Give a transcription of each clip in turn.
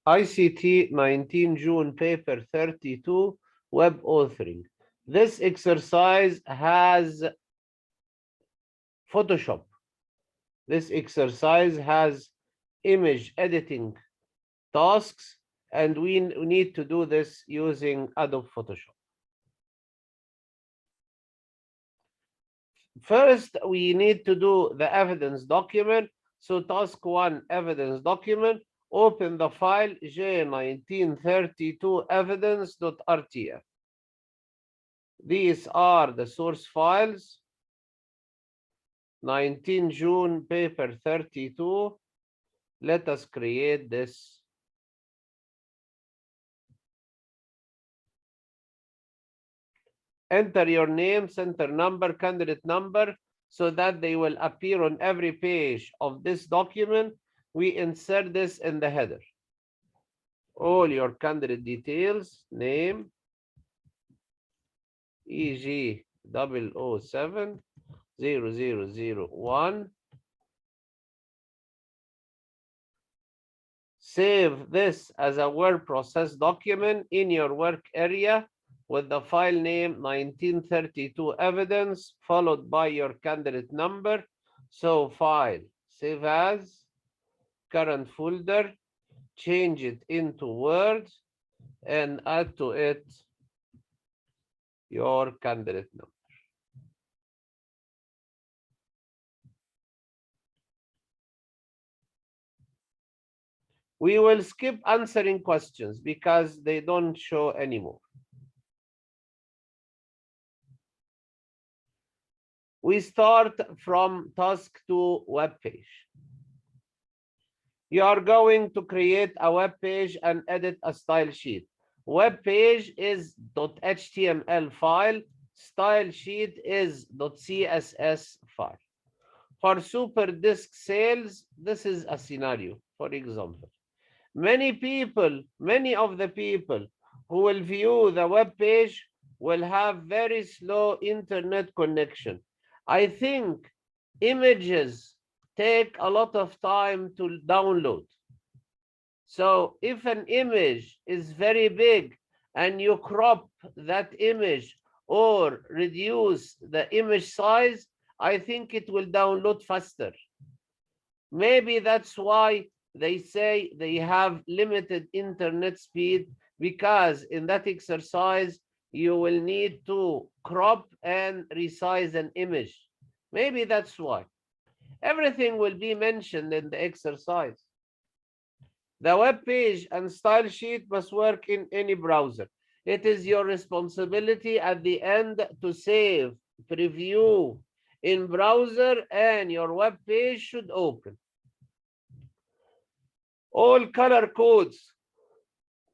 ICT 19 June paper 32 web authoring. This exercise has Photoshop. This exercise has image editing tasks, and we need to do this using Adobe Photoshop. First, we need to do the evidence document. So task 1, evidence document, open the file J1932 evidence.rtf. These are the source files. 19 June paper 32. Let us create this. Enter your name, center number, candidate number, so that they will appear on every page of this document. We insert this in the header. All your candidate details, name, EG 007 0001. Save this as a word process document in your work area with the file name 1932 evidence followed by your candidate number. So file, save as, current folder, change it into Word, and add to it your candidate number. We will skip answering questions because they don't show anymore. We start from task 2 web page. You are going to create a web page and edit a style sheet. Web page is .html file, style sheet is .css file. For super disk sales, this is a scenario. For example, many of the people who will view the web page will have very slow internet connection. I think images take a lot of time to download. So if an image is very big and you crop that image or reduce the image size, I think it will download faster. Maybe that's why they say they have limited internet speed, because in that exercise, you will need to crop and resize an image. Maybe that's why. Everything will be mentioned in the exercise. The web page and style sheet must work in any browser. It is your responsibility at the end to save, preview in browser, and your web page should open. All color codes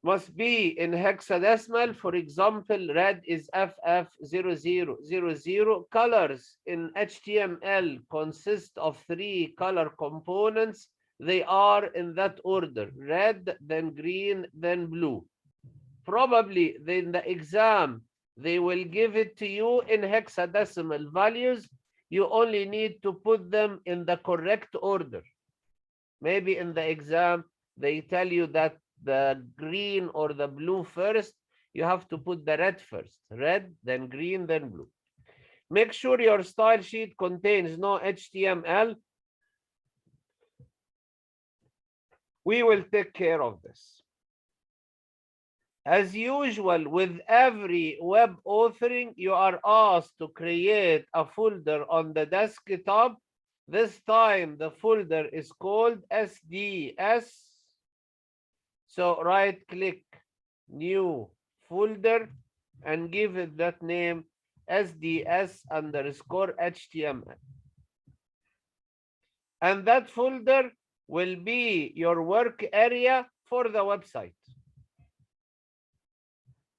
must be in hexadecimal. For example, red is FF0000. Colors in HTML consist of 3 color components. They are in that order: red, then green, then blue. Probably in the exam, they will give it to you in hexadecimal values. You only need to put them in the correct order. Maybe in the exam, they tell you that the green or the blue first. You have to put the red first. Red, then green, then blue. Make sure your style sheet contains no HTML. We will take care of this. As usual, with every web authoring, you are asked to create a folder on the desktop. This time, the folder is called SDS. So right-click, new folder, and give it that name, SDS_HTML. And that folder will be your work area for the website.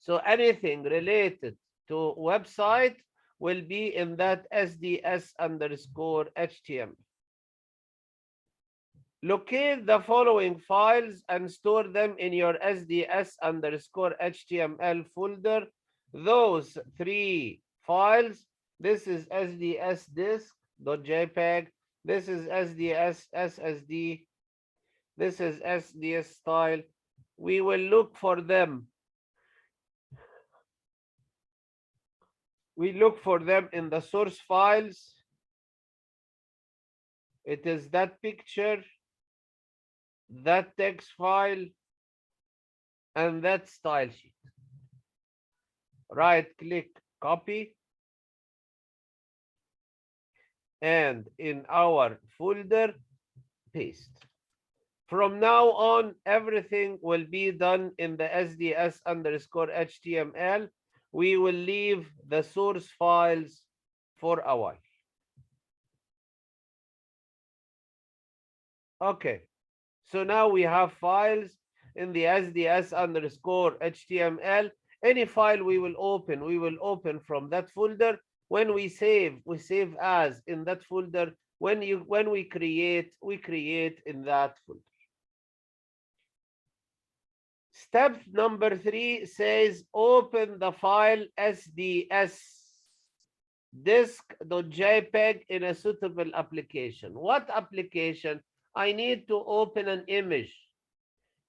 So anything related to website will be in that SDS_HTML. Locate the following files and store them in your SDS_HTML folder. Those 3 files, this is sdsdisk.jpg, this is SDS SSD, this is SDS style, we will look for them. We look for them in the source files. It is that picture, that text file, and that style sheet. Right click, copy, and in our folder, paste. From now on, everything will be done in the SDS underscore HTML. We will leave the source files for a while. Okay, so now we have files in the SDS underscore HTML. Any file we will open from that folder. When we save as in that folder. When we create in that folder. Step number 3 says open the file SDS disk.jpg in a suitable application. What application? I need to open an image.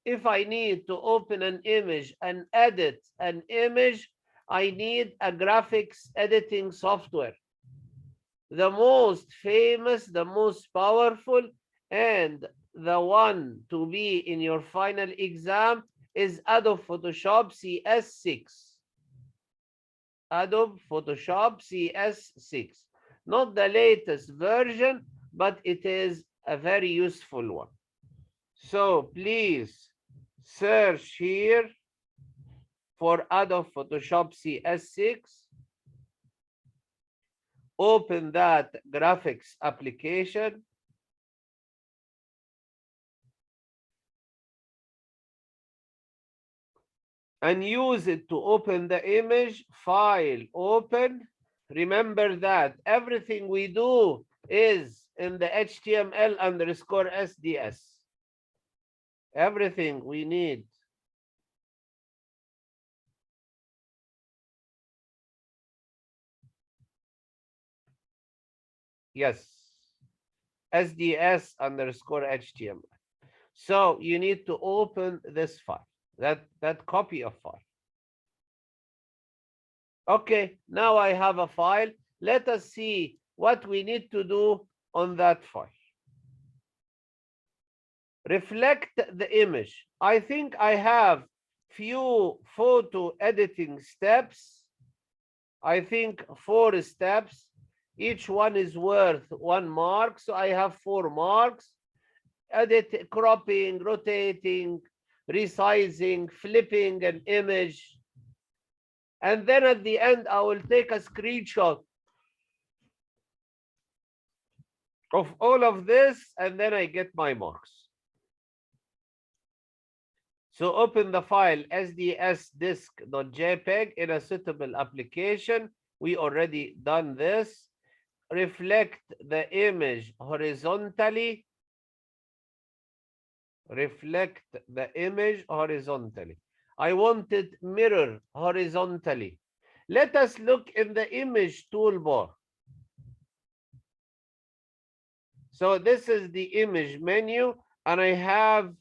If I need to open an image and edit an image, I need a graphics editing software. The most famous, the most powerful, and the one to be in your final exam is Adobe Photoshop CS6. Adobe Photoshop CS6. Not the latest version, but it is a very useful one. So please search here for Adobe Photoshop CS6. Open that graphics application. And use it to open the image. File, open. Remember that everything we do is in the HTML underscore SDS. Everything we need. Yes, SDS underscore HTML. So you need to open this file, that copy of file. Okay, now I have a file. Let us see what we need to do on that file. Reflect the image. I think I have few photo editing steps. I think 4 steps. Each one is worth 1 mark. So I have 4 marks. Edit, cropping, rotating, resizing, flipping an image. And then at the end, I will take a screenshot of all of this, and then I get my marks. So open the file sdsdisk.jpg in a suitable application. We already done this. Reflect the image horizontally. Reflect the image horizontally. I want it mirror horizontally. Let us look in the image toolbar. So this is the image menu, and I have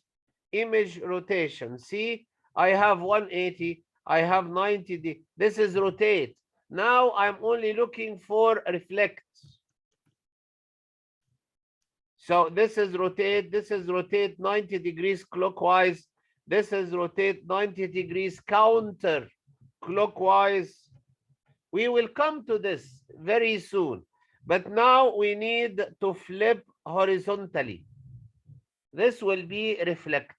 image rotation. See, I have 180, I have 90. This is rotate. Now I'm only looking for reflect. So this is rotate 90 degrees clockwise. This is rotate 90 degrees counter clockwise. We will come to this very soon. But now we need to flip horizontally. This will be reflect.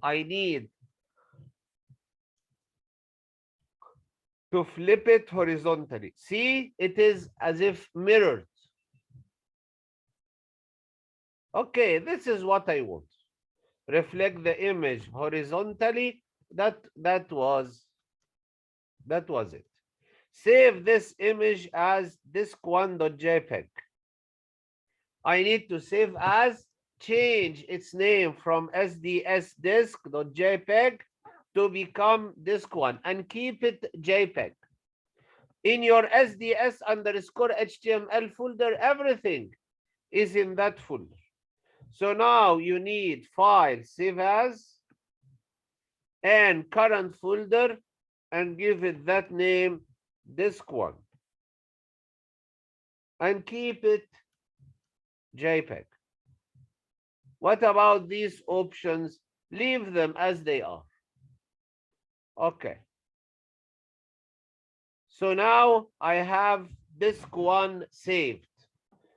I need to flip it horizontally. See, it is as if mirrored. Okay, this is what I want. Reflect the image horizontally. That was it. Save this image as disk1.jpg. I need to save as, change its name from sdsdisk.jpg to become disk1 and keep it JPEG. In your SDS underscore HTML folder, everything is in that folder. So now you need file, save as, and current folder and give it that name, disk 1, and keep it JPEG. What about these options? Leave them as they are. Okay. So now I have disk 1 saved.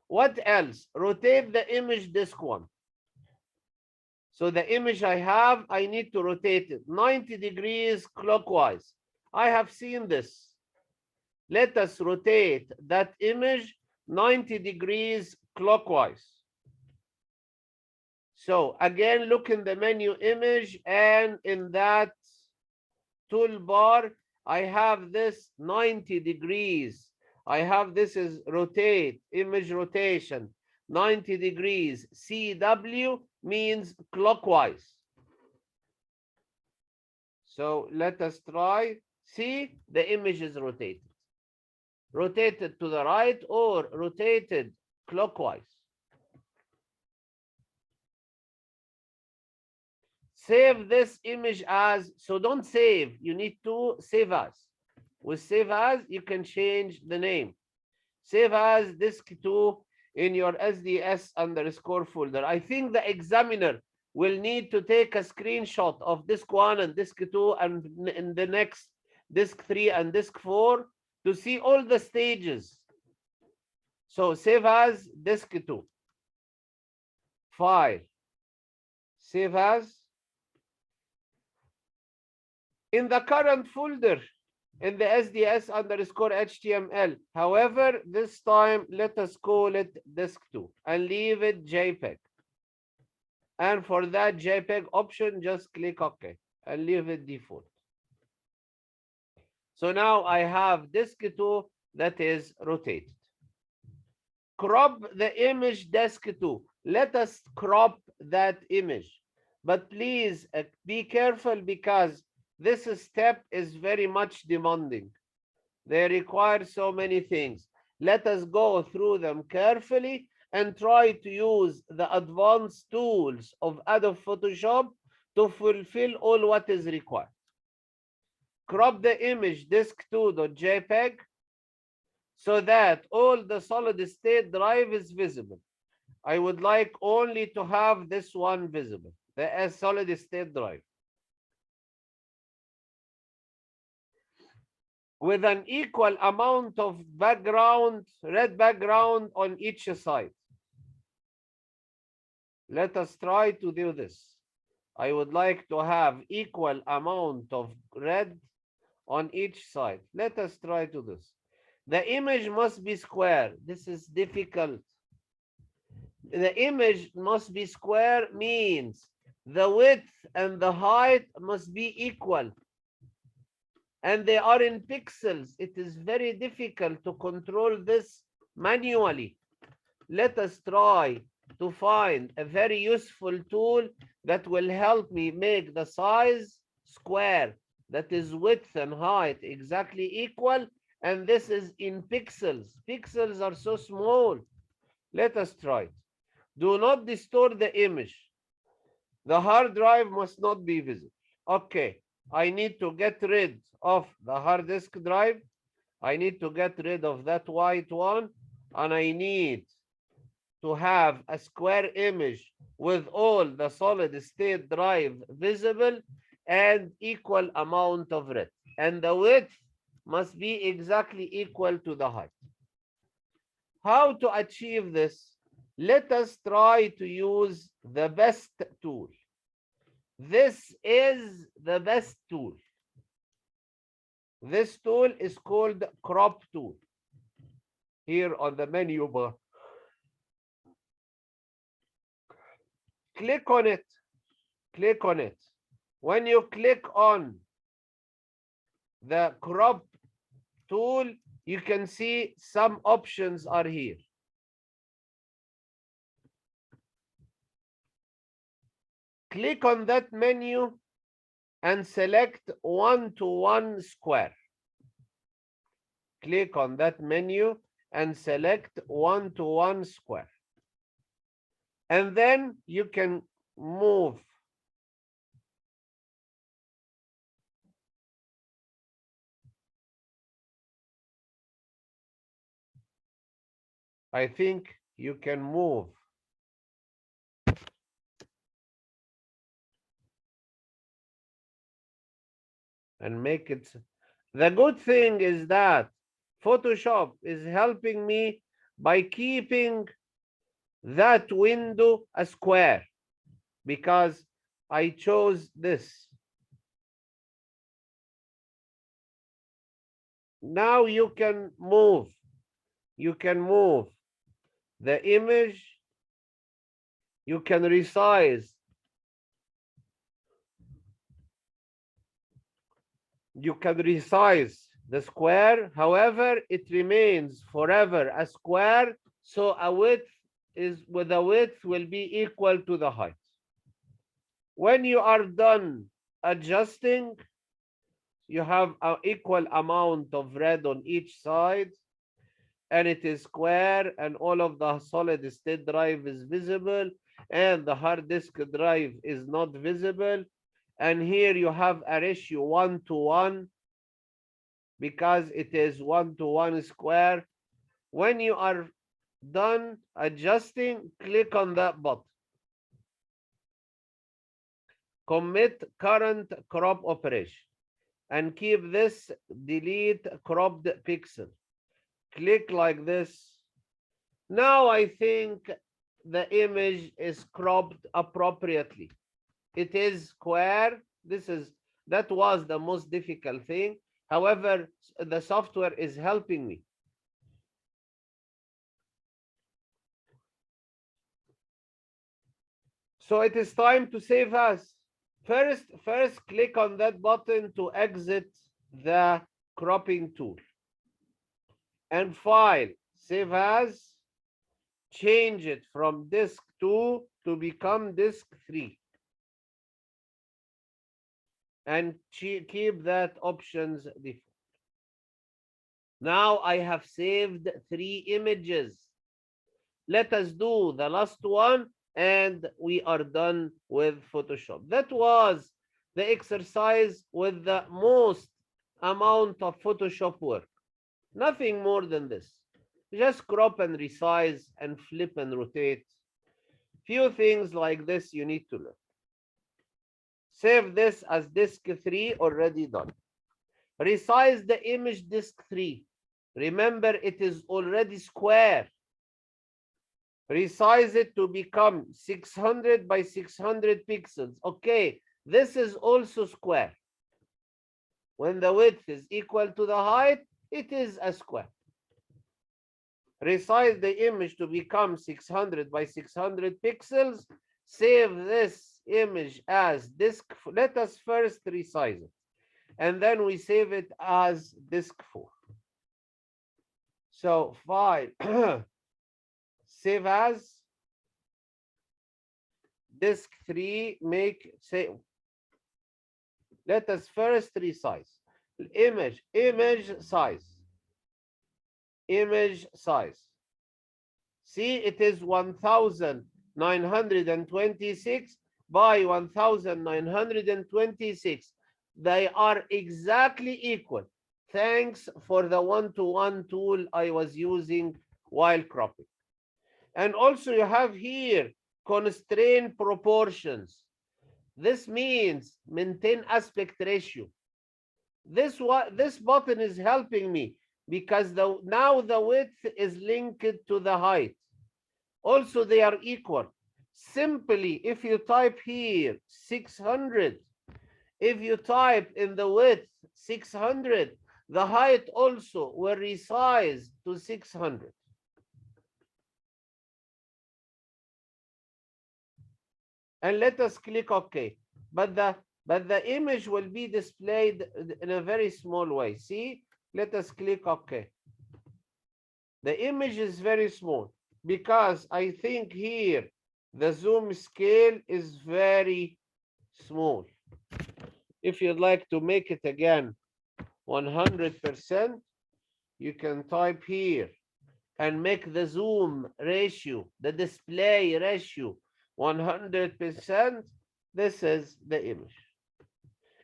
What else? Rotate the image disk 1. So the image I have, I need to rotate it 90 degrees clockwise. I have seen this. Let us rotate that image 90 degrees clockwise. So again, look in the menu image, and in that toolbar, I have this 90 degrees. I have this is rotate, image rotation, 90 degrees. CW means clockwise. So let us try. See, the image is rotated. Rotated to the right or rotated clockwise. Save this image as, so don't save, you need to save as. With save as, you can change the name. Save as disk 2 in your SDS_ folder. I think the examiner will need to take a screenshot of disk 1 and disk 2 and in the next disk 3 and disk 4 to see all the stages. So save as disk 2. File. Save as. In the current folder, in the SDS_HTML. However, this time, let us call it disk 2 and leave it JPEG. And for that JPEG option, just click OK and leave it default. So now I have disk 2 that is rotated. Crop the image disk 2. Let us crop that image. But please be careful because this step is very much demanding. They require so many things. Let us go through them carefully and try to use the advanced tools of Adobe Photoshop to fulfill all what is required. Crop the image disk2.jpg so that all the solid state drive is visible. I would like only to have this one visible, the solid state drive. With an equal amount of background, red background on each side. Let us try to do this. I would like to have equal amount of red on each side. Let us try to this. The image must be square. This is difficult. The image must be square means the width and the height must be equal. And they are in pixels. It is very difficult to control this manually. Let us try to find a very useful tool that will help me make the size square, that is width and height exactly equal, and this is in pixels. Pixels are so small. Let us try it. Do not distort the image. The hard drive must not be visible. Okay, I need to get rid of the hard disk drive. I need to get rid of that white one, and I need to have a square image with all the solid state drive visible and equal amount of red. And the width must be exactly equal to the height. How to achieve this? Let us try to use the best tool. This is the best tool. This tool is called crop tool. Here on the menu bar. Click on it. Click on it. When you click on the crop tool, you can see some options are here. Click on that menu and select 1:1 square. Click on that menu and select 1:1 square. And then you can move I think you can move and make it. The good thing is that Photoshop is helping me by keeping that window a square because I chose this. Now you can move. You can move the image. You can resize. You can resize the square. However, it remains forever a square. So a width is with the width will be equal to the height. When you are done adjusting, you have an equal amount of red on each side, and it is square, and all of the solid state drive is visible, and the hard disk drive is not visible. And here you have a ratio 1:1 because it is 1:1 square. When you are done adjusting, click on that button. Commit current crop operation and keep this delete cropped pixel. Click like this. Now I think the image is cropped appropriately. It is square. That was the most difficult thing. However, the software is helping me. So it is time to save as. First click on that button to exit the cropping tool. And file, save as, change it from disk 2 to become disk 3. And keep that options default. Now I have saved 3 images. Let us do the last one and we are done with Photoshop. That was the exercise with the most amount of Photoshop work. Nothing more than this. Just crop and resize and flip and rotate. Few things like this you need to learn. Save this as disk 3, already done. Resize the image disk 3. Remember, it is already square. Resize it to become 600 by 600 pixels. Okay, this is also square. When the width is equal to the height, it is a square. Resize the image to become 600 by 600 pixels. Save this image as disk. Let us first resize it, and then we save it as disk 4. So file, save as, disk 3, save. Let us first resize. Image size. Image size. See, it is 1926 by 1926. They are exactly equal. Thanks for the 1:1 tool I was using while cropping. And also you have here constrain proportions. This means maintain aspect ratio. This button is helping me because now the width is linked to the height. Also, they are equal. Simply, if you type here 600, if you type in the width 600, the height also will resize to 600. And let us click OK. But the image will be displayed in a very small way. See, let us click OK. The image is very small because I think here the zoom scale is very small. If you'd like to make it again 100%, you can type here and make the zoom ratio, the display ratio 100%. This is the image.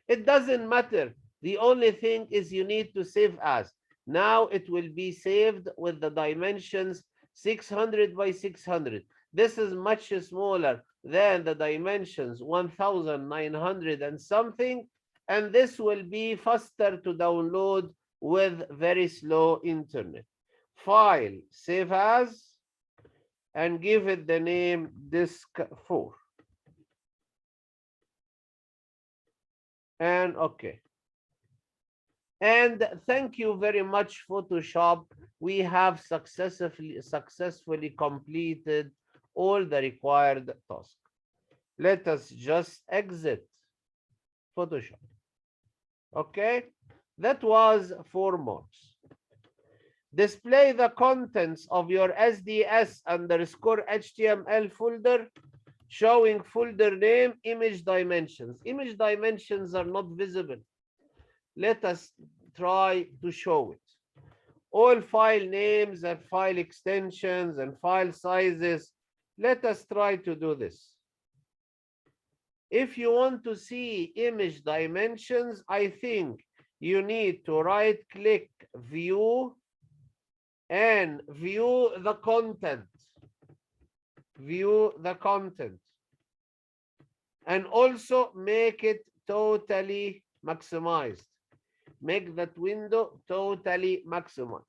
It doesn't matter. The only thing is you need to save as. Now it will be saved with the dimensions 600 by 600. This is much smaller than the dimensions 1900 and something, and this will be faster to download with very slow internet. File, save as, and give it the name disk 4. And okay. And thank you very much, Photoshop. We have successfully completed all the required tasks. Let us just exit Photoshop. Okay, that was 4 marks. Display the contents of your SDS_HTML folder, showing folder name, image dimensions. Image dimensions are not visible. Let us try to show it. All file names and file extensions and file sizes. Let us try to do this. If you want to see image dimensions, I think you need to right-click View and view the content. View the content. And also make it totally maximized. Make that window totally maximized.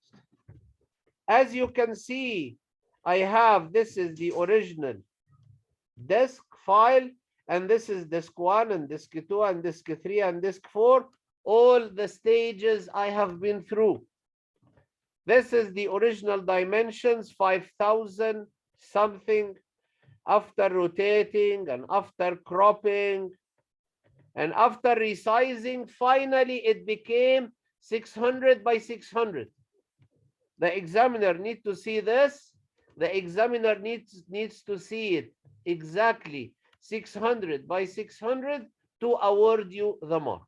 As you can see, I have, this is the original disk file, and this is disk 1 and disk 2 and disk 3 and disk 4, all the stages I have been through. This is the original dimensions, 5,000 something, after rotating and after cropping and after resizing, finally it became 600 by 600. The examiner needs to see this. The examiner needs to see it exactly 600 by 600 to award you the mark.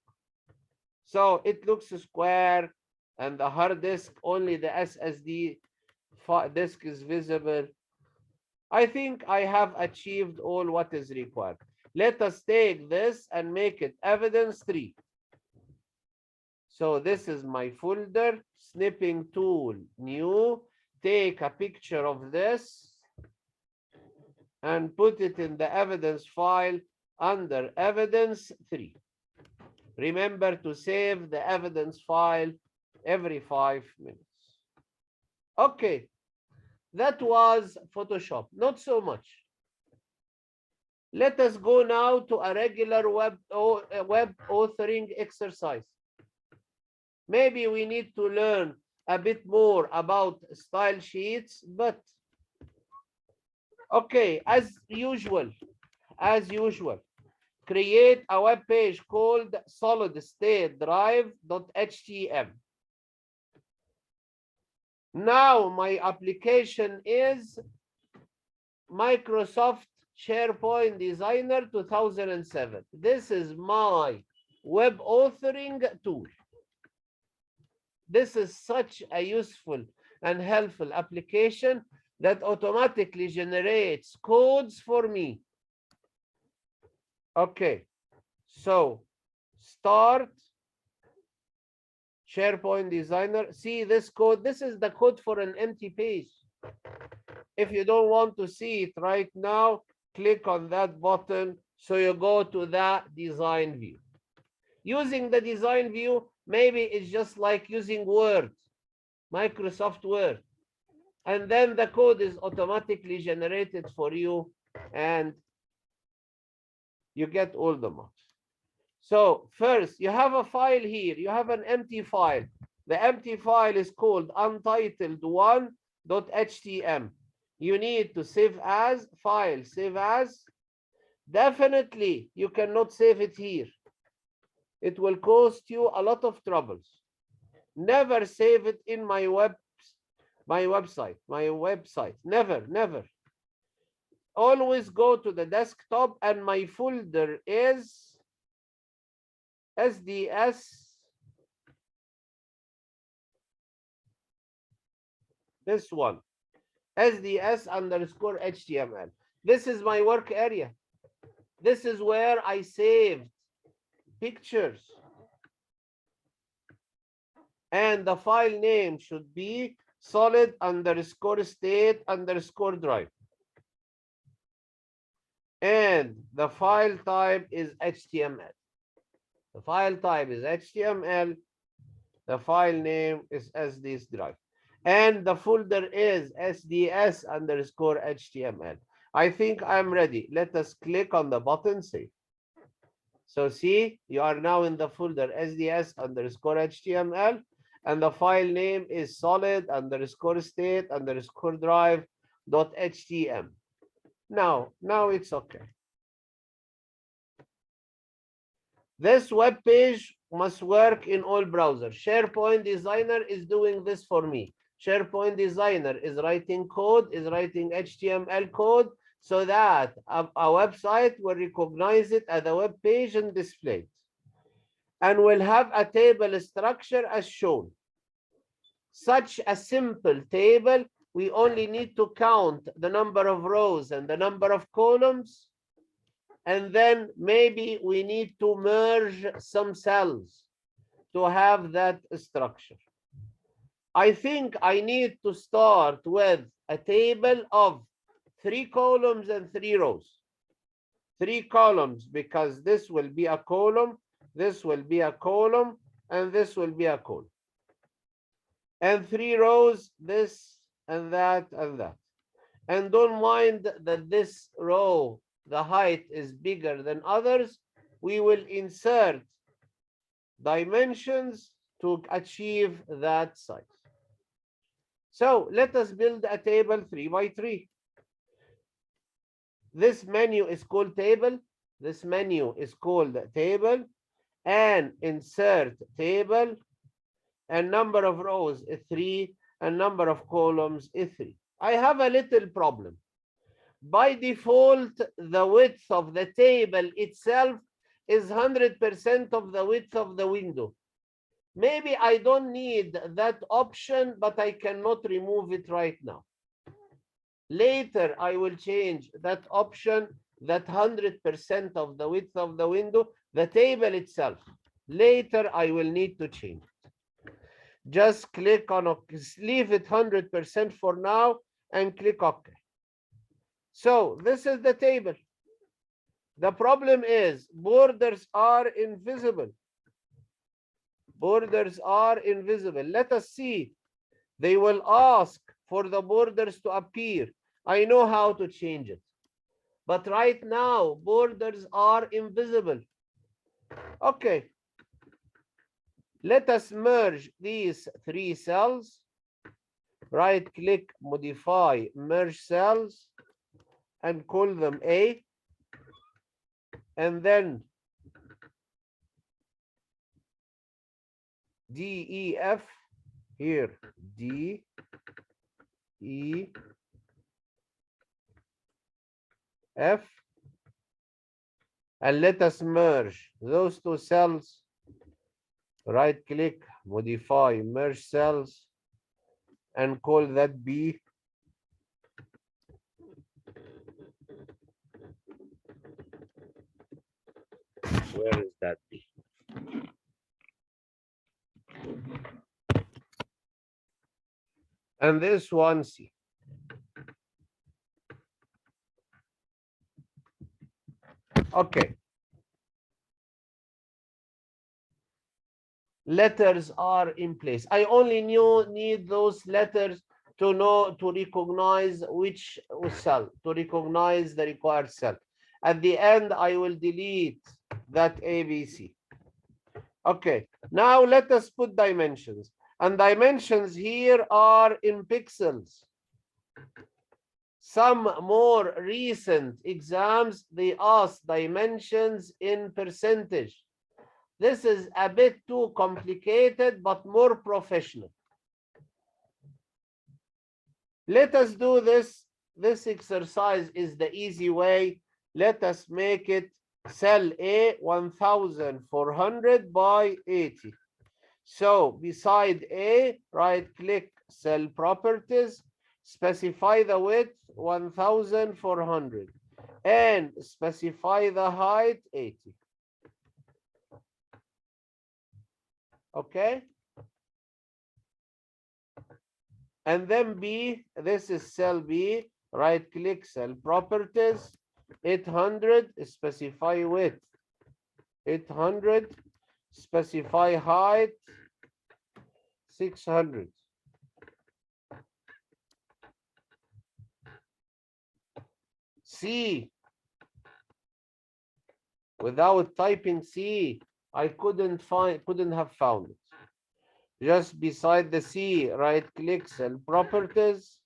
So it looks square, and the hard disk, only the SSD disk is visible. I think I have achieved all what is required. Let us take this and make it evidence 3. So this is my folder, snipping tool, new. Take a picture of this and put it in the evidence file under evidence 3. Remember to save the evidence file every 5 minutes. Okay, that was Photoshop, not so much. Let us go now to a regular web authoring exercise. Maybe we need to learn a bit more about style sheets, but okay, as usual, create a web page called solid-state-drive.htm. Now my application is Microsoft Sharepoint Designer 2007. This is my web authoring tool. This is such a useful and helpful application that automatically generates codes for me. Okay, so start Sharepoint Designer. See this code. This is the code for an empty page. If you don't want to see it right now, click on that button so you go to the design view. Using the design view, maybe it's just like using Word, Microsoft Word. And then the code is automatically generated for you and you get all the marks. So first, you have a file here. You have an empty file. The empty file is called Untitled1.htm. You need to save as, file, save as. Definitely, you cannot save it here. It will cost you a lot of troubles. Never save it in my website. Never. Always go to the desktop, and my folder is SDS. This one, SDS_HTML. This is my work area. This is where I saved pictures. And the file name should be solid underscore state underscore drive. And the file type is HTML. The file type is HTML. The file name is SDS drive. And the folder is SDS underscore HTML. I think I'm ready. Let us click on the button save. So see, you are now in the folder SDS underscore HTML, and the file name is solid underscore state underscore drive .htm. Now it's okay. This web page must work in all browsers. Sharepoint Designer is doing this for me. Sharepoint Designer is writing code, is writing HTML code so that a website will recognize it as a web page and display it. And will have a table structure as shown. Such a simple table, we only need to count the number of rows and the number of columns. And then maybe we need to merge some cells to have that structure. I think I need to start with a table of 3 columns and 3 rows. 3 columns because this will be a column, this will be a column, and this will be a column. And 3 rows, this and that and that. And don't mind that this row, the height is bigger than others. We will insert dimensions to achieve that size. So let us build a table 3 by 3. This menu is called table. This menu is called table, and insert table, and number of rows is 3, and number of columns is 3. I have a little problem. By default, the width of the table itself is 100% of the width of the window. Maybe I don't need that option, but I cannot remove it right now. Later, I will change that option, that 100% of the width of the window, the table itself. Later, I will need to change it. Just click on OK. Leave it 100% for now and click OK. So this is the table. The problem is borders are invisible. Borders are invisible. Let us see. They will ask for the borders to appear. I know how to change it. But right now, borders are invisible. Okay. Let us merge these 3 cells. Right click, modify, merge cells, and call them A. And then D, E, F, here, D, E, F, and let us merge those 2 cells. Right click, modify, merge cells, and call that B. Where is that B? And this one C. Okay. Letters are in place. I only need those letters to know, to recognize which cell, to recognize the required cell. At the end, I will delete that ABC. Okay, now let us put dimensions. And dimensions here are in pixels. Some more recent exams, they ask dimensions in percentage. This is a bit too complicated, but more professional. Let us do this. This exercise is the easy way. Let us make it cell A 1400 by 80. So beside A, right click, cell properties, specify the width 1400 and specify the height 80. Okay. And then B, this is cell B, right click, cell properties, 800, specify width, 800, specify height, 600. C, without typing C, I couldn't have found it. Just beside the C, right click, cell properties,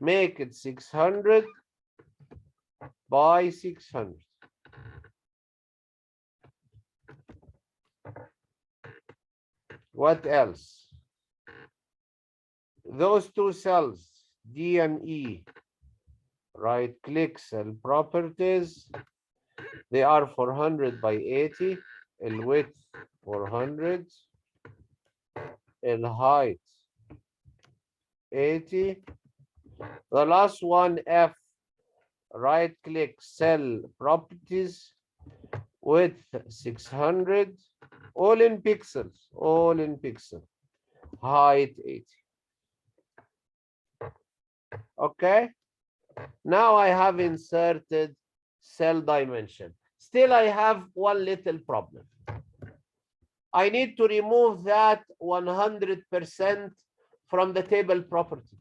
make it 600 by 600. What else? Those two cells, D and E, right click, cell properties, they are 400 by 80, el width 400, el height 80. The last one, F, right click, cell properties, width 600, all in pixels, height 80. Okay, now I have inserted cell dimension. Still, I have one little problem. I need to remove that 100% from the table property.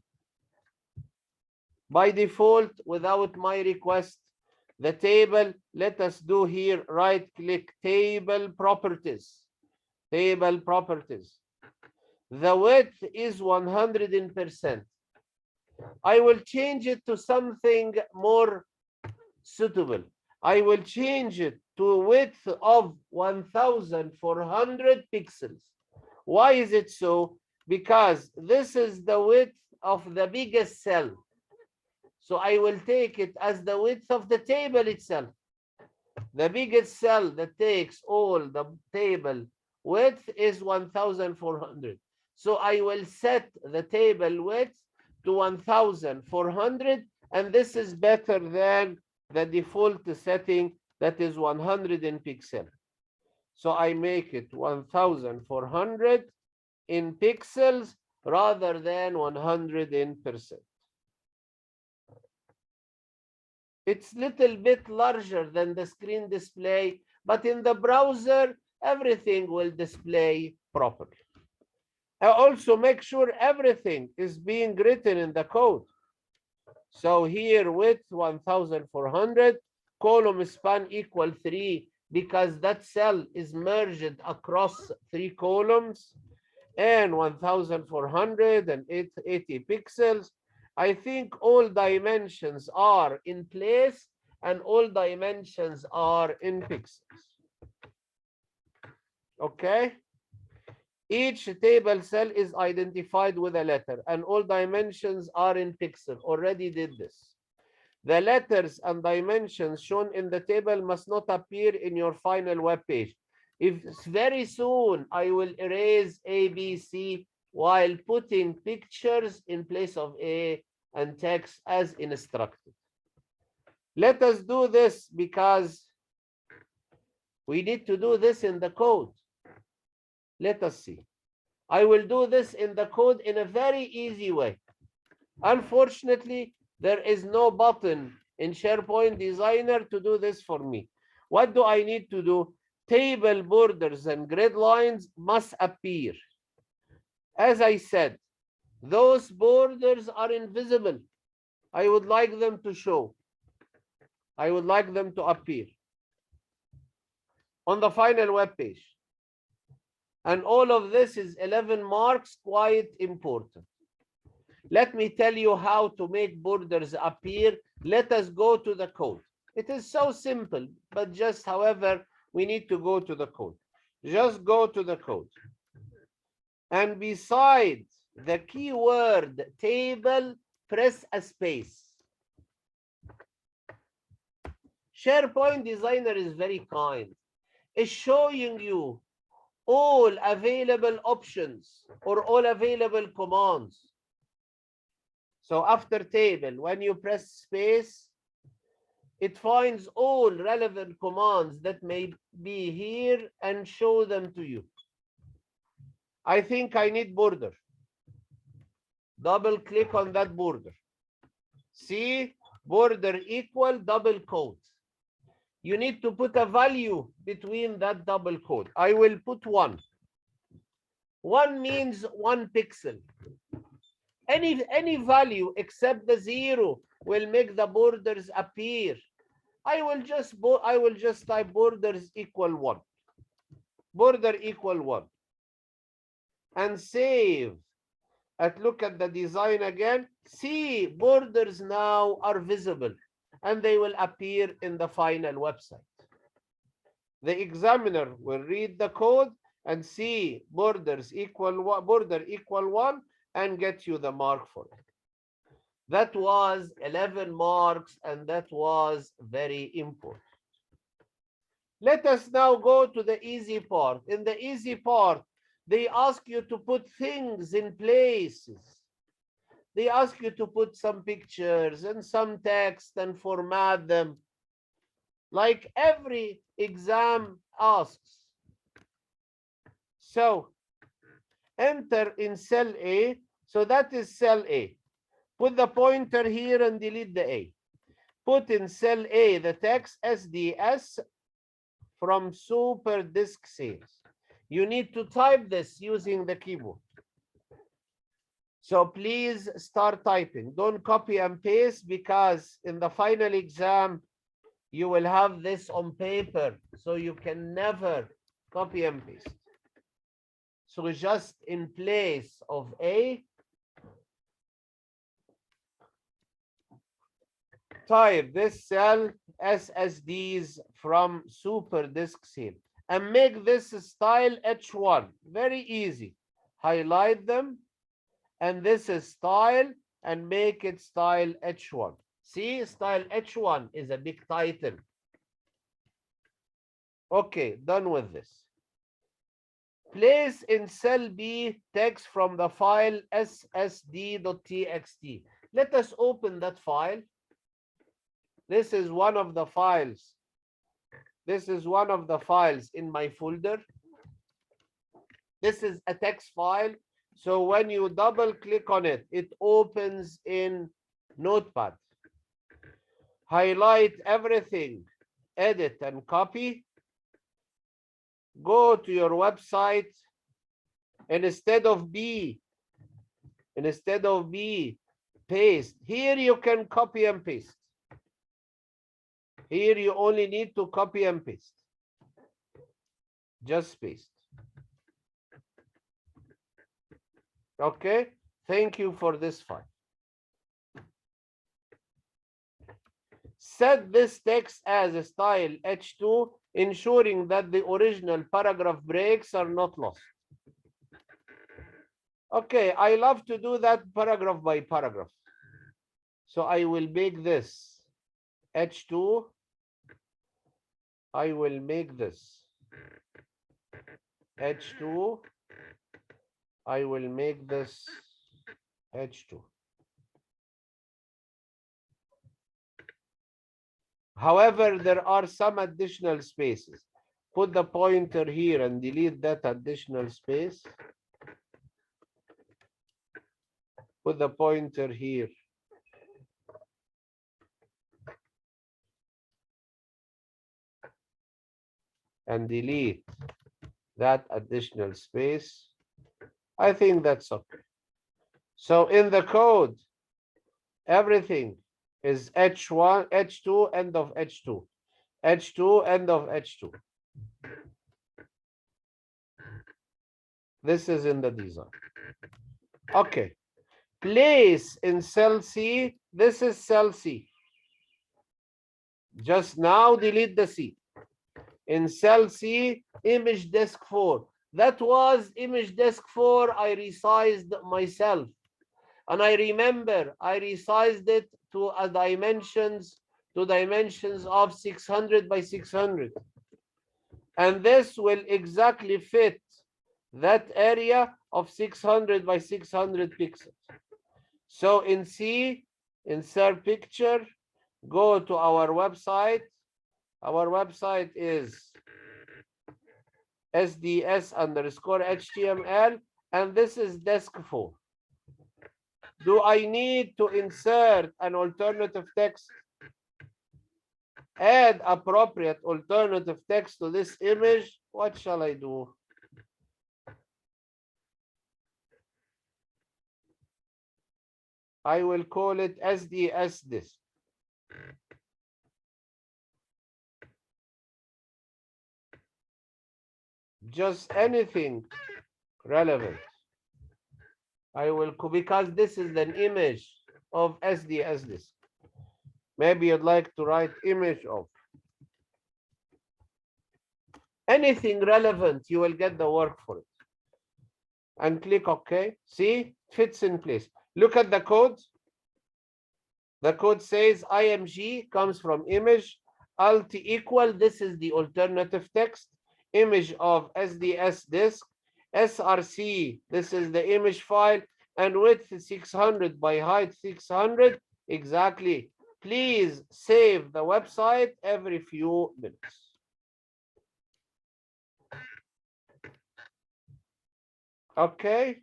By default, without my request, the table, let us do here, right click, table properties, table properties. The width is 100%. I will change it to something more suitable. I will change it to a width of 1400 pixels. Why is it so? Because this is the width of the biggest cell. So I will take it as the width of the table itself. The biggest cell that takes all the table width is 1400. So I will set the table width to 1400, and this is better than the default setting that is 100 in pixel. So I make it 1400 in pixels rather than 100 in percent. It's a little bit larger than the screen display, but in the browser, everything will display properly. I also make sure everything is being written in the code. So here width 1400, column span equal 3, because that cell is merged across 3 columns, and 1480 pixels. I think all dimensions are in place and all dimensions are in pixels. Okay? Each table cell is identified with a letter and all dimensions are in pixels. Already did this. The letters and dimensions shown in the table must not appear in your final web page. If very soon I will erase A, B, C while putting pictures in place of A and text as instructed. Let us do this because we need to do this in the code. Let us see. I will do this in the code in a very easy way. Unfortunately, there is no button in Sharepoint Designer to do this for me. What do I need to do? Table borders and grid lines must appear. As I said, those borders are invisible. I would like them to show. I would like them to appear on the final web page. And all of this is 11 marks, quite important. Let me tell you how to make borders appear. Let us go to the code. It is so simple, but just, however, we need to go to the code. Just go to the code. And beside the keyword table, press a space. Sharepoint Designer is very kind. It's showing you all available options or all available commands. So after table, when you press space, it finds all relevant commands that may be here and show them to you. I think I need border. Double click on that border. See, border equal double quote. You need to put a value between that double quote. I will put 1. 1 means 1 pixel. Any value except the 0 will make the borders appear. I will just type borders equal 1. Border equal 1. And save. And look at the design again. See, borders now are visible and they will appear in the final website. The examiner will read the code and see border equal 1 and get you the mark for it. That was 11 marks and that was very important. Let us now go to the easy part. In the easy part, they ask you to put things in places. They ask you to put some pictures and some text and format them, like every exam asks. So enter in cell A. So that is cell A. Put the pointer here and delete the A. Put in cell A the text SDS from super disk sales. You need to type this using the keyboard. So please start typing. Don't copy and paste, because in the final exam, you will have this on paper. So you can never copy and paste. So just in place of A, type this cell SSDs from super disk sale and make this style H1. Very easy. Highlight them and this is style and make it style H1. See, style H1 is a big title. Okay, done with this. Place in cell B text from the file ssd.txt. Let us open that file. This is one of the files. This is one of the files in my folder. This is a text file. So when you double click on it, it opens in Notepad. Highlight everything, edit and copy. Go to your website, and instead of B, paste. Here you can copy and paste. Here you only need to copy and paste. Just paste. Okay, thank you for this file. Set this text as a style H2, ensuring that the original paragraph breaks are not lost. Okay, I love to do that paragraph by paragraph. So I will make this H2. I will make this H2. I will make this H2. However, there are some additional spaces. Put the pointer here and delete that additional space. Put the pointer here. And delete that additional space. I think that's okay. So in the code, everything is H1, H2, end of H2. H2, end of H2. This is in the design. Okay. Place in cell C. This is cell C. Just now delete the C. In cell C, image disk 4. That was image disk 4. I resized myself. And I remember I resized it to dimensions of 600 by 600. And this will exactly fit that area of 600 by 600 pixels. So in C, insert picture, go to our website. Our website is SDS_HTML, and this is desk 4. Do I need to insert an alternative text? Add appropriate alternative text to this image. What shall I do? I will call it SDS disk. Just anything relevant. I will, because this is an image of SDS disk. Maybe you'd like to write image of. Anything relevant, you will get the work for it. And click OK. See, fits in place. Look at the code. The code says IMG comes from image, alt equal, this is the alternative text, image of SDS disk, SRC, this is the image file, and width 600 by height 600, exactly. Please save the website every few minutes. Okay.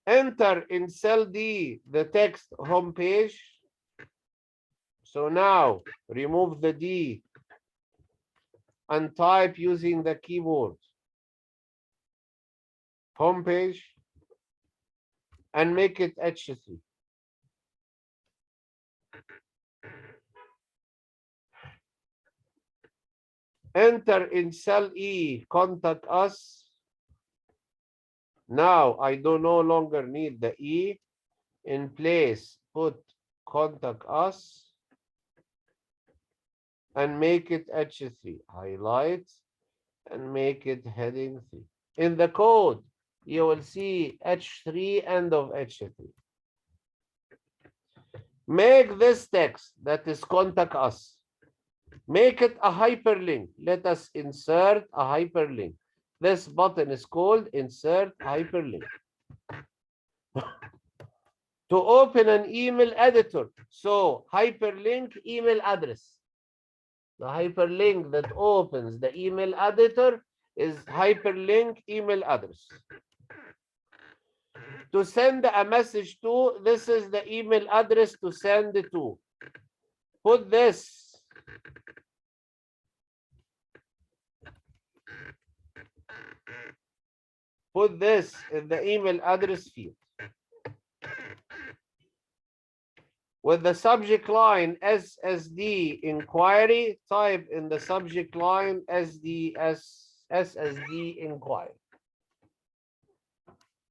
Enter in cell D the text home page. So now remove the D and type using the keyboard home page and make it H3. Enter in cell E, contact us. Now I do no longer need the E. In place, put contact us and make it H3. Highlight and make it heading 3. In the code, you will see H3, end of H3. Make this text that is contact us. Make it a hyperlink. Let us insert a hyperlink. This button is called insert hyperlink. To open an email editor. So hyperlink email address. The hyperlink that opens the email editor is hyperlink email address. To send a message to, this is the email address to send it to. Put this. Put this in the email address field. With the subject line SSD inquiry, type in the subject line SSD inquiry.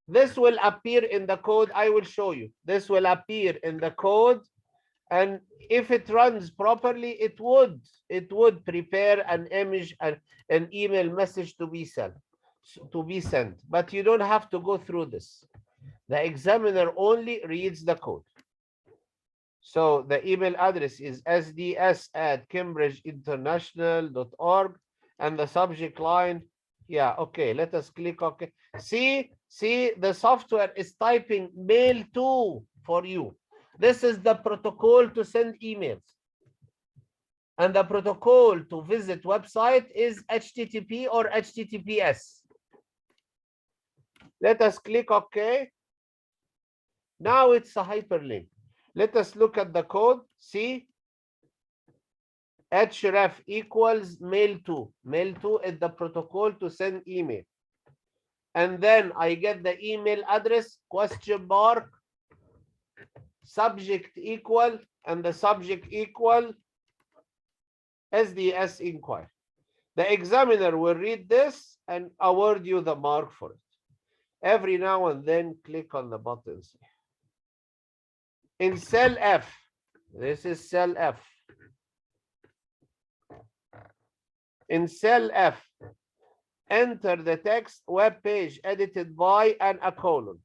This will appear in the code. I will show you. This will appear in the code, and if it runs properly, it would prepare an image and an email message to be sent. But you don't have to go through this. The examiner only reads the code. So the email address is sds@cambridgeinternational.org, and the subject line, yeah, okay, let us click OK. See, the software is typing mail to for you. This is the protocol to send emails. And the protocol to visit website is HTTP or HTTPS. Let us click OK. Now it's a hyperlink. Let us look at the code. See, href equals mail to. Mail to is the protocol to send email. And then I get the email address, question mark, subject equal, and the subject equal SDS inquiry. The examiner will read this and award you the mark for it. Every now and then, click on the buttons. In cell F, this is cell F. In cell F, enter the text web page edited by and a colon.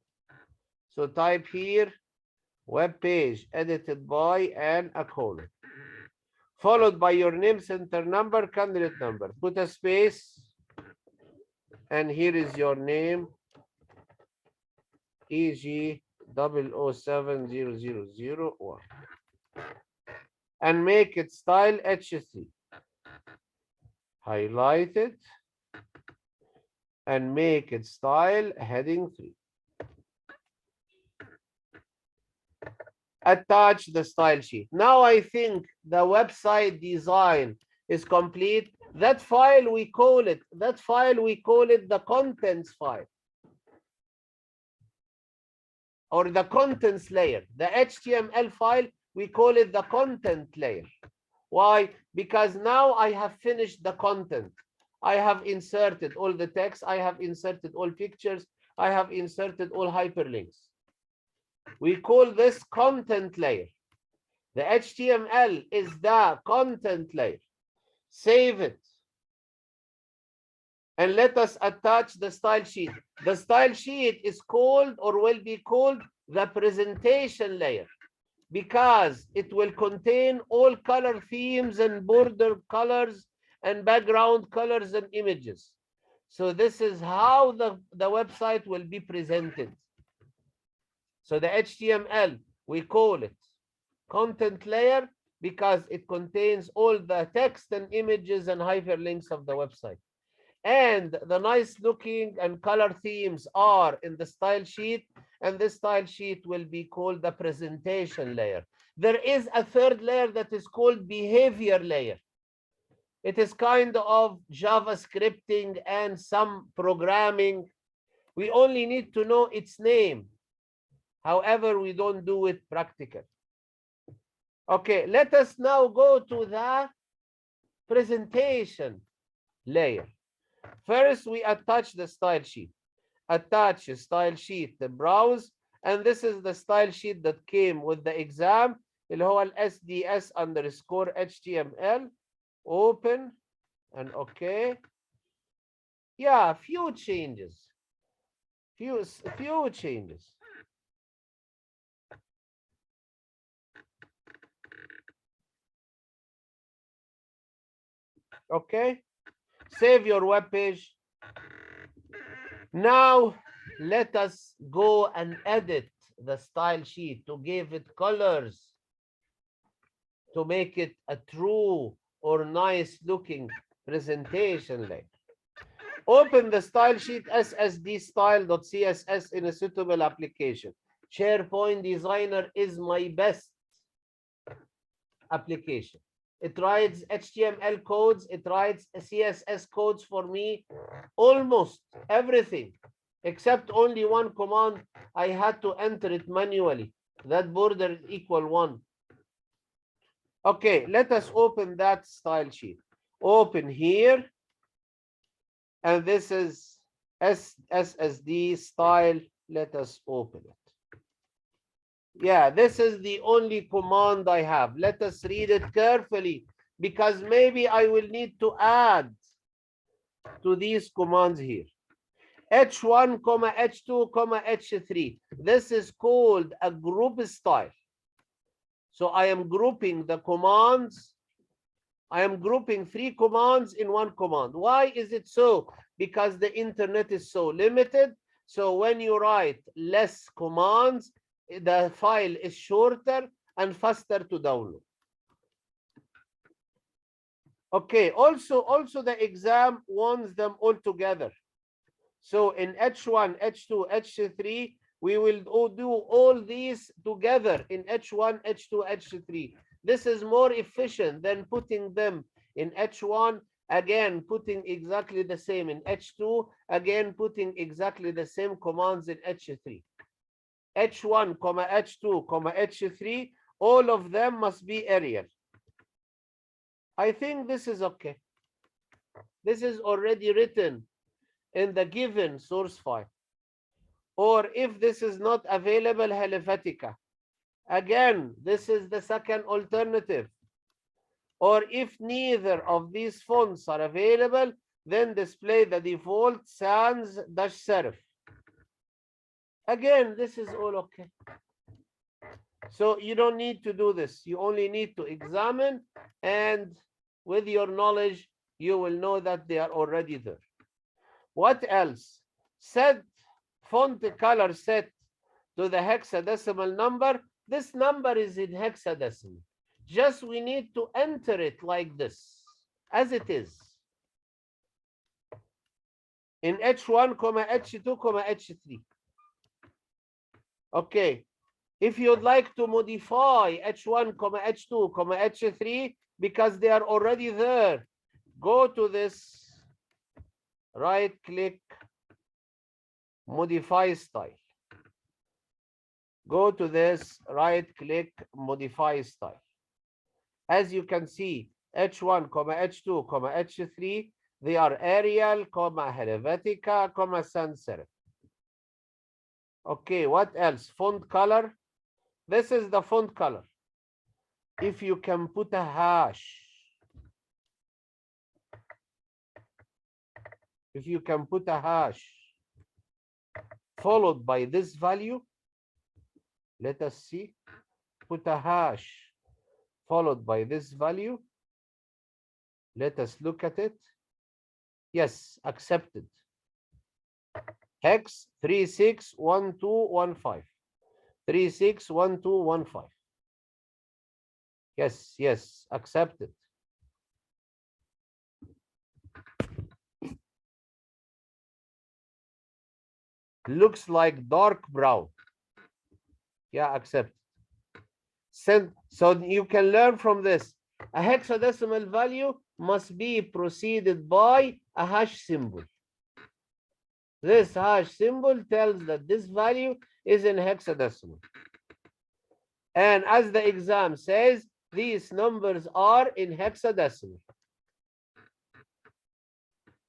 So type here, web page edited by and a colon. Followed by your name, center number, candidate number. Put a space, and here is your name, EG 0070001, and make it style H3. Highlight it and make it style heading 3. Attach the style sheet. Now I think the website design is complete. That file we call it the contents file or the contents layer. The HTML file, we call it the content layer. Why? Because now I have finished the content. I have inserted all the text. I have inserted all pictures. I have inserted all hyperlinks. We call this content layer. The HTML is the content layer. Save it. And let us attach the style sheet. The style sheet is called or will be called the presentation layer because it will contain all color themes and border colors and background colors and images. So this is how the website will be presented. So the HTML, we call it content layer because it contains all the text and images and hyperlinks of the website. And the nice looking and color themes are in the style sheet, and this style sheet will be called the presentation layer. There is a third layer that is called behavior layer. It is kind of JavaScripting and some programming. We only need to know its name. However, we don't do it practical. Okay, let us now go to the presentation layer. First, we attach the style sheet. Attach a style sheet, the browse, and this is the style sheet that came with the exam, اللي هو SDS_HTML. Open and okay. Yeah, few changes. Few changes. Okay. Save your web page. Now let us go and edit the style sheet to give it colors, to make it a true or nice looking presentation layer. Open the style sheet ssdstyle.css in a suitable application. Sharepoint Designer is my best application. It writes HTML codes, it writes CSS codes for me, almost everything, except only one command. I had to enter it manually. That border equal 1. Okay, let us open that style sheet. Open here, and this is SSD style. Let us open it. Yeah, this is the only command I have. Let us read it carefully because maybe I will need to add to these commands here. H1, H2, H3. This is called a group style. So I am grouping the commands. I am grouping 3 commands in 1 command. Why is it so? Because the internet is so limited. So when you write less commands, the file is shorter and faster to download. Okay, also the exam wants them all together. So in H1, H2, H3, we will do all these together in H1, H2, H3. This is more efficient than putting them in H1, again putting exactly the same in H2, again putting exactly the same commands in H3. H1, H2, H3, all of them must be Arial. I think this is okay. This is already written in the given source file. Or if this is not available, Helvetica. Again, this is the second alternative. Or if neither of these fonts are available, then display the default sans-serif. Again, this is all okay. So you don't need to do this. You only need to examine, and with your knowledge, you will know that they are already there. What else? Set font color set to the hexadecimal number. This number is in hexadecimal. Just we need to enter it like this, as it is. in H1, H2, H3. Okay. If you'd like to modify H1, H2, H3, because they are already there, go to this, right click, modify style. Go to this, right click, modify style. As you can see, H1, H2, H3, they are Arial, Helvetica, sans serif. Okay, what else? Font color. This is the font color. If you can put a hash, if you can put a hash followed by this value, let us see, put a hash followed by this value. Let us look at it. Yes, accepted. Hex 361215. 361215. Yes, yes, accepted. Looks like dark brown. Yeah, accept. So you can learn from this. A hexadecimal value must be preceded by a hash symbol. This hash symbol tells that this value is in hexadecimal. And as the exam says, these numbers are in hexadecimal.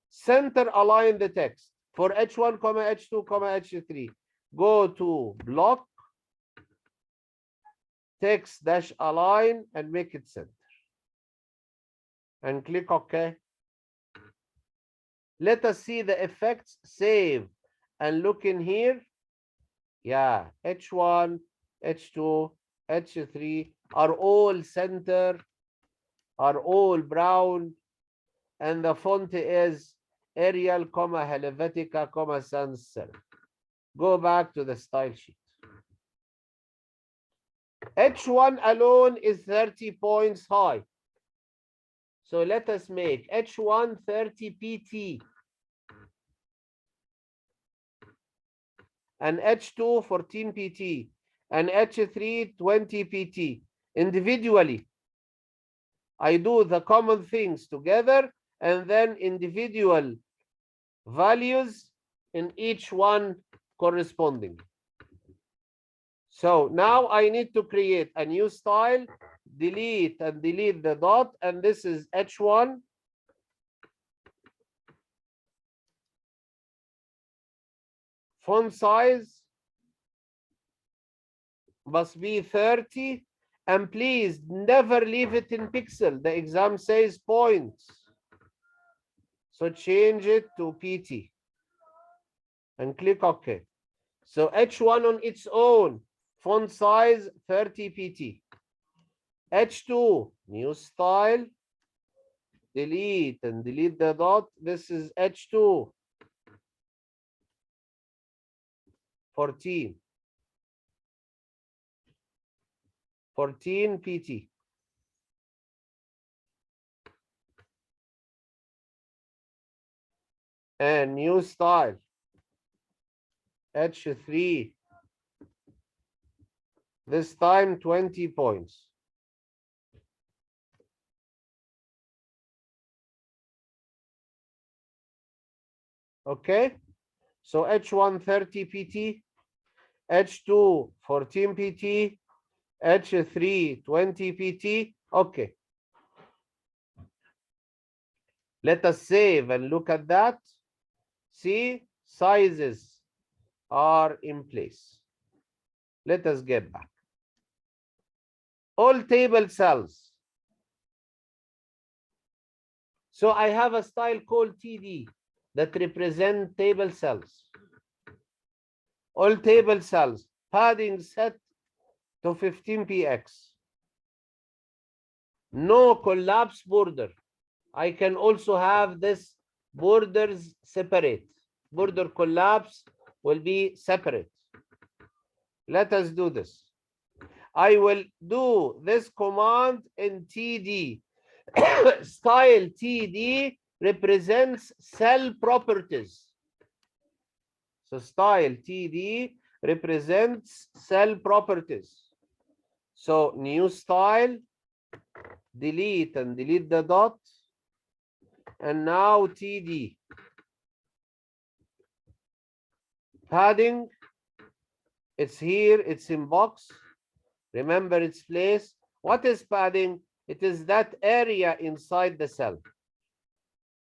Center align the text. For H1, H2, H3, go to block, text dash align, and make it center. And click OK. Let us see the effects. Save and look in here. Yeah, H1, H2, H3 are all center, are all brown, and the font is Arial, Helvetica, sans serif. Go back to the style sheet. H1 alone is 30 points high. So let us make H1 30 PT and H2 14 PT and H3 20 PT. Individually, I do the common things together and then individual values in each one corresponding. So now I need to create a new style, delete and delete the dot, and this is H1. Font size must be 30, and please never leave it in pixel. The exam says points. So change it to PT and click OK. So H1 on its own, font size 30 PT. H2, new style, delete and delete the dot. This is H2, 14 PT. And new style, H3, this time 20 points. Okay, so H1 30 PT, H2 14 PT, H3 20 PT. Okay, let us save and look at that. See, sizes are in place. Let us get back. All table cells. So I have a style called TD that represent table cells. All table cells, padding set to 15px. No collapse border. I can also have this borders separate. Border collapse will be separate. Let us do this. I will do this command in TD. Style TD represents cell properties. So style TD represents cell properties. So new style, delete and delete the dot, and now TD. Padding, it's here, it's in box. Remember its place. What is padding? It is that area inside the cell,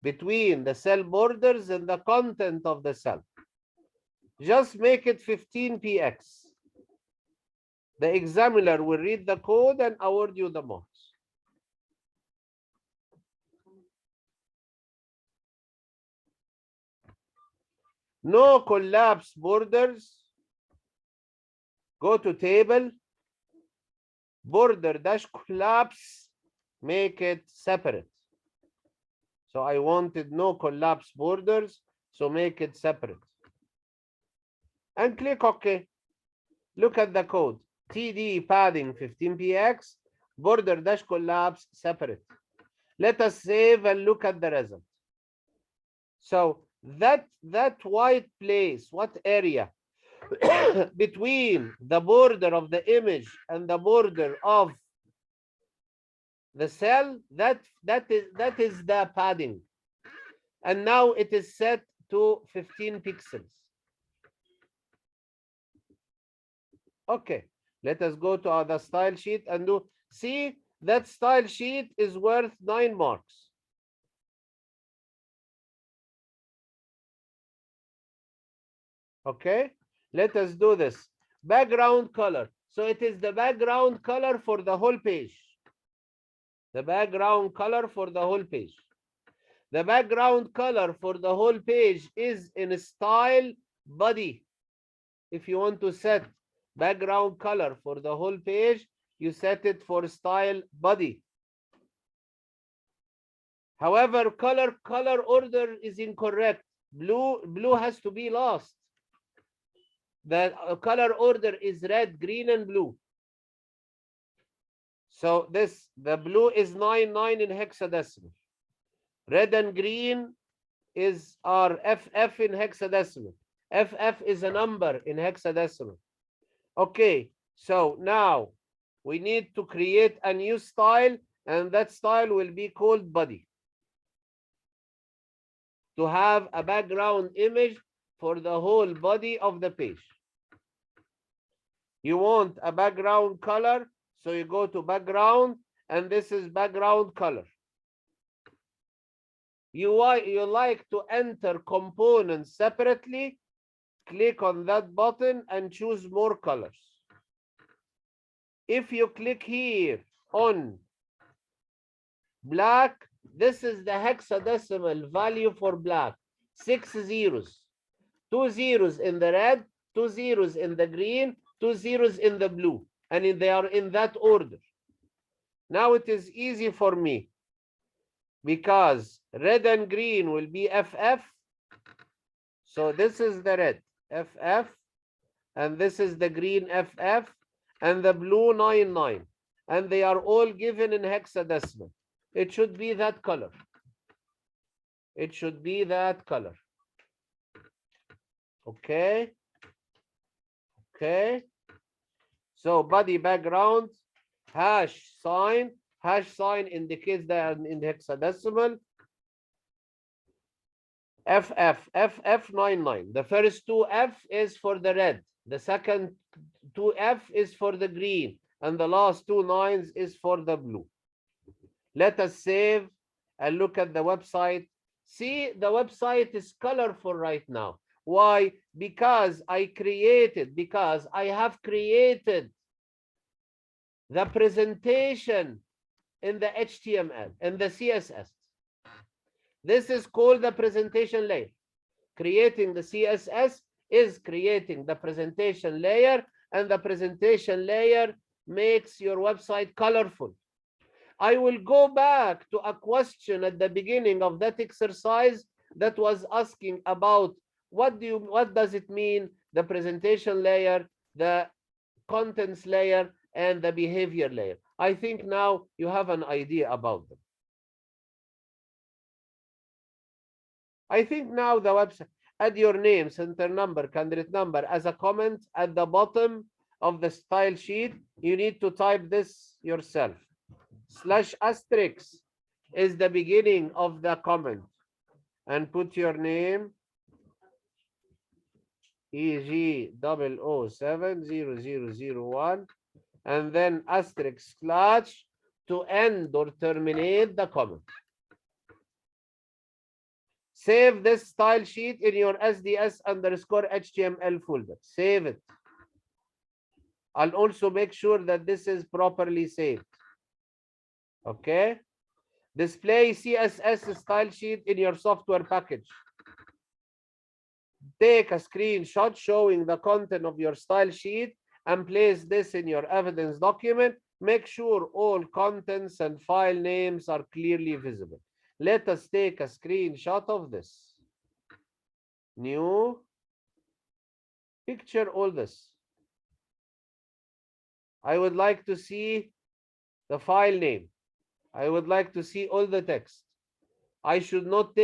between the cell borders and the content of the cell. Just make it 15px. The examiner will read the code and award you the marks. No collapse borders. Go to table, border dash collapse, make it separate. So I wanted no collapse borders, so make it separate. And click OK. Look at the code. TD padding 15px, border dash collapse separate. Let us save and look at the result. So that white place, what area between the border of the image and the border of the cell, that is the padding. And now it is set to 15 pixels. Okay, let us go to the style sheet and do. See, that style sheet is worth 9 marks. Okay, let us do this. Background color. So it is the background color for the whole page. The background color for the whole page. The background color for the whole page is in style body. If you want to set background color for the whole page, you set it for style body. However, color order is incorrect. Blue has to be last. The color order is red, green, and blue. So the blue is 99 in hexadecimal. Red and green are FF in hexadecimal. FF is a number in hexadecimal. Okay, so now we need to create a new style, and that style will be called body. To have a background image for the whole body of the page. You want a background color, so you go to background, and this is background color. You like to enter components separately, click on that button and choose more colors. If you click here on black, this is the hexadecimal value for black. 6 zeros. 2 zeros in the red, 2 zeros in the green, 2 zeros in the blue. And they are in that order. Now it is easy for me, because red and green will be FF. So this is the red, FF, and this is the green, FF, and the blue, 99. And they are all given in hexadecimal. It should be that color. It should be that color. Okay. Okay. So body background, hash sign indicates they are in hexadecimal. FF 99. The first 2F is for the red. The second 2F is for the green. And the last 2 nines is for the blue. Let us save and look at the website. See, the website is colorful right now. Why? Because I have created the presentation in the HTML and the CSS. This is called the presentation layer. Creating the CSS is creating the presentation layer, and the presentation layer makes your website colorful. I will go back to a question at the beginning of that exercise that was asking about what does it mean, the presentation layer, the contents layer, and the behavior layer. I think now you have an idea about them. I think now the website, add your name, center number, candidate number as a comment at the bottom of the style sheet. You need to type this yourself. Slash asterisk is the beginning of the comment, and put your name, EG0070001, and then asterisk slash to end or terminate the comment. Save this style sheet in your SDS_HTML folder. Save it. I'll also make sure that this is properly saved. Okay? Display CSS style sheet in your software package. Take a screenshot showing the content of your style sheet and place this in your evidence document. Make sure all contents and file names are clearly visible. Let us take a screenshot of this. New picture, all this. I would like to see the file name. I would like to see all the text. I should not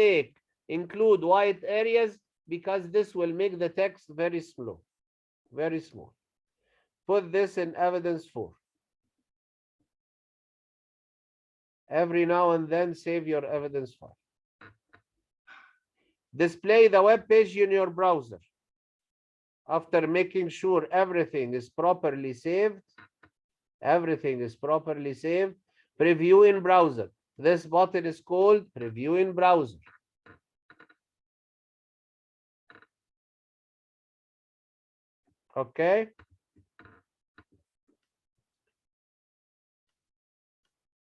include white areas because this will make the text very small. Very small. Put this in evidence 4. Every now and then save your evidence file. Display the web page in your browser. After making sure everything is properly saved, preview in browser. This button is called preview in browser. Okay.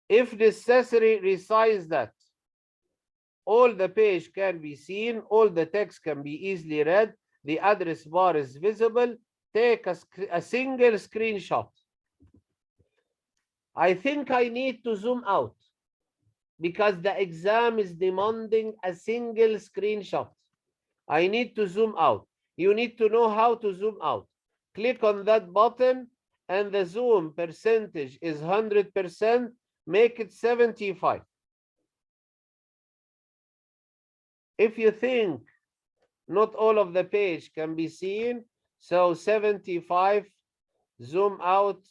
If necessary, resize that. All the page can be seen, all the text can be easily read, the address bar is visible. Take a single screenshot. I think I need to zoom out because the exam is demanding a single screenshot. I need to zoom out. You need to know how to zoom out. Click on that button and the zoom percentage is 100%. Make it 75. If you think not all of the page can be seen, so 75, zoom out.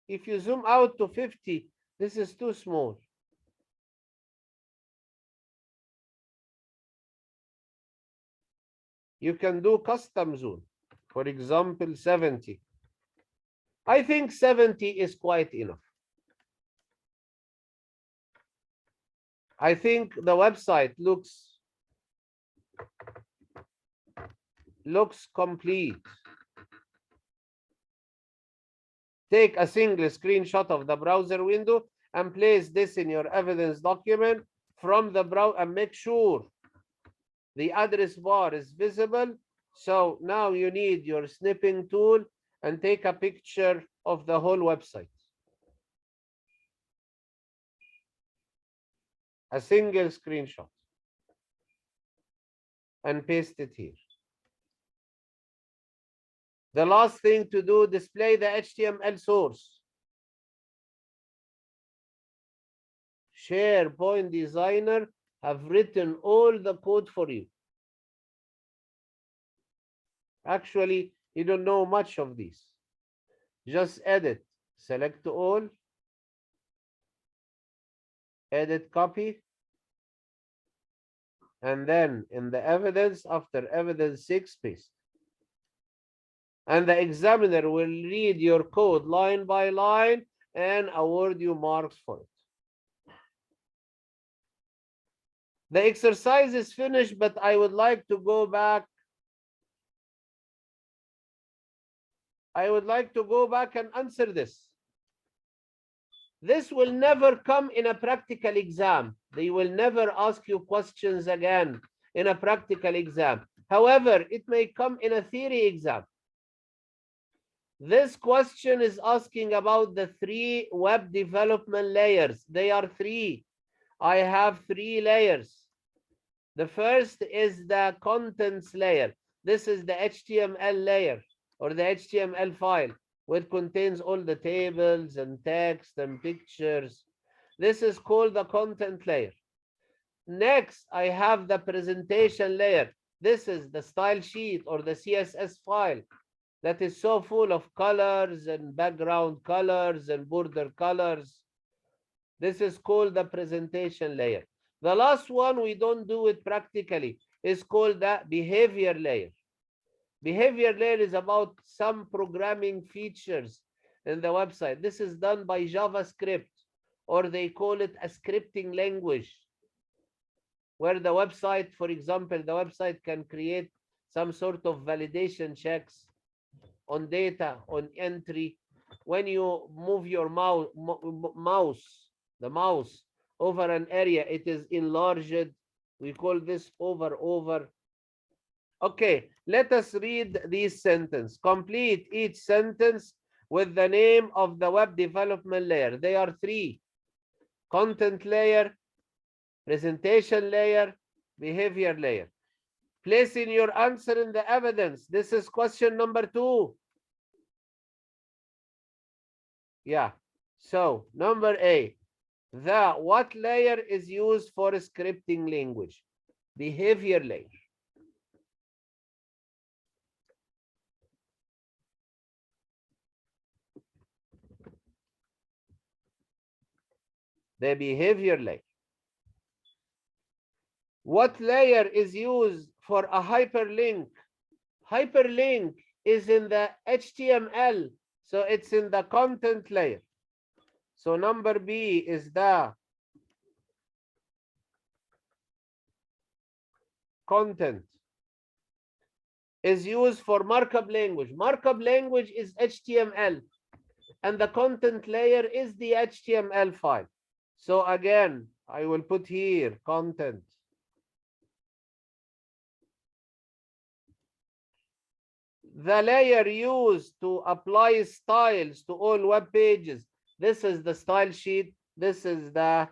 If you zoom out to 50, this is too small. You can do custom zoom. For example, 70. I think 70 is quite enough. I think the website looks complete. Take a single screenshot of the browser window and place this in your evidence document from the browser and make sure the address bar is visible. So now you need your snipping tool and take a picture of the whole website. A single screenshot and paste it here. The last thing to do, display the HTML source. Sharepoint Designer have written all the code for you. Actually, you don't know much of these. Just edit, select all, edit copy, and then in the evidence, after evidence 6, paste. And the examiner will read your code line by line and award you marks for it. The exercise is finished, but I would like to go back. I would like to go back and answer this. This will never come in a practical exam. They will never ask you questions again in a practical exam. However, it may come in a theory exam. This question is asking about the 3 web development layers. They are 3. I have 3 layers. The first is the contents layer. This is the HTML layer or the HTML file, which contains all the tables and text and pictures. This is called the content layer. Next, I have the presentation layer. This is the style sheet or the CSS file that is so full of colors and background colors and border colors. This is called the presentation layer. The last one, we don't do it practically, is called the behavior layer. Behavior layer is about some programming features in the website. This is done by JavaScript, or they call it a scripting language, where the website, for example, the website can create some sort of validation checks on data, on entry. When you move your the mouse over an area, it is enlarged. We call this over. Okay, let us read this sentence. Complete each sentence with the name of the web development layer. They are three: content layer, presentation layer, behavior layer. Placing your answer in the evidence. This is question number 2. Yeah. So, number A. The what layer is used for scripting language? Behavior layer. The behavior layer. What layer is used for a hyperlink? Hyperlink is in the HTML, so it's in the content layer. So number B is the content. Is used for markup language. Markup language is HTML, and the content layer is the HTML file. So again, I will put here content. The layer used to apply styles to all web pages. This is the style sheet. This is the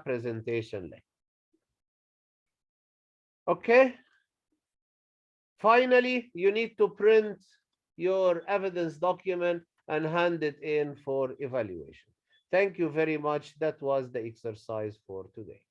presentation layer. Okay. Finally, you need to print your evidence document and hand it in for evaluation. Thank you very much. That was the exercise for today.